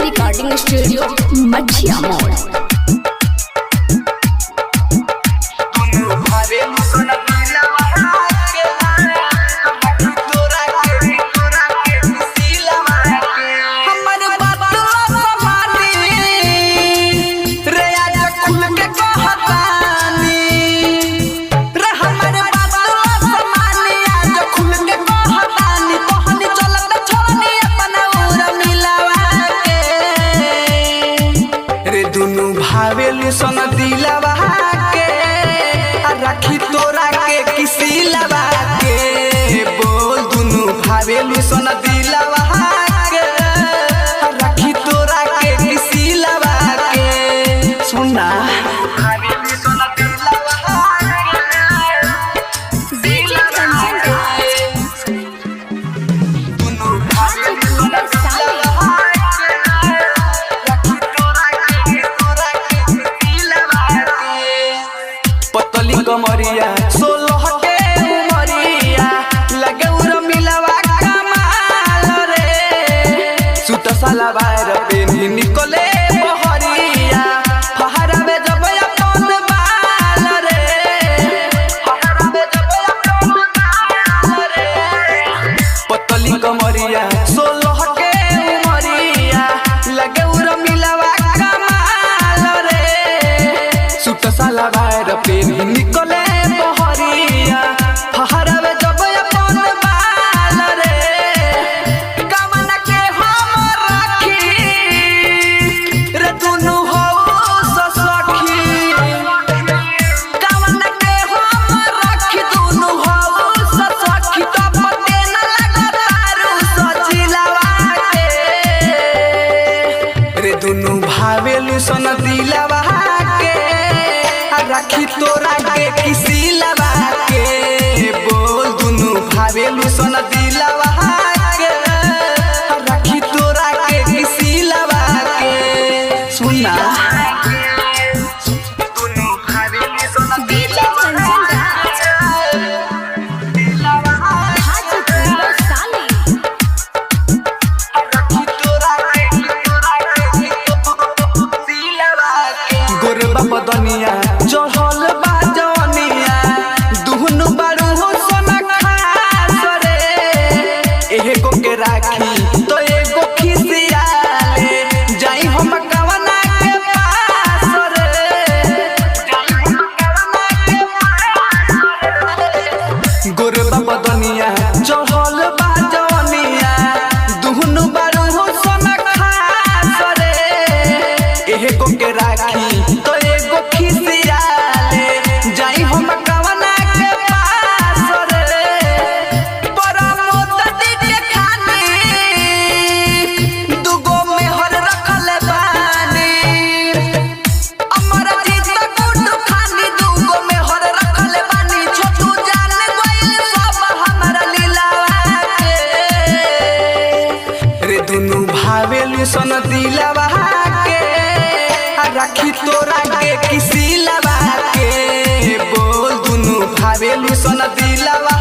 Recording studio मछिया मोड़। भावेलू सन दिलवा के रखी तोरा के किसी लवा के बोल दुनू भावेलू सन दिलवा के रखी तोरा के किसी लवा के सुना भावेलू सन दिलवा दुनू भावेलू सन कमरिया 16 के उमरिया लगे उर मिलवा कमाल रे सूट सलवार पे निकले बहरिया फहरा में जब अपन बाल रे फहरा में जब अपन बाल रे पतली कमरिया 16 के उमरिया लगे उर मिलवा कमाल रे सूट सलवार पे निकले बहरिया फहरावे जब अपन बाल रे कमन के हम राखी रे दुनू हो सखी कमन के हम राखी दुनू हो सखी तब के न लगतारू सजिलवा के रे दुनू भावेलू सन दिलवा के रखी तोरा के किसी लवा के बोल दुनू भावेलू सन दिलवा के रखी तोरा के किसी लवा के सुना दुनू भावेलू सन गोरबा बदनिया चढ़ल बा जवनिया दुहनु बारू हो सोना खास रे एगो के राखी तो एगो खिसियाले जाई हम कवना के पास रे जाई हम कवना के पास गोरबा बदनिया चढ़ल बा जवनिया दुहनु बारू हो सोना खास रे एगो के राखी तो एगो खिसियाले जाई हम कवना के पास रे परमोत दी के खानी दुगो मेहर रखल बानी अमर जीत गुड खानी दुगो मेहर रखल बानी छोटू जान गइल सब हमरा लीलावा के रे दुनू भावेलू सन दिलवा रखी तोरा के किसी लवा के बोल दुनू भावेलू सन दिलवा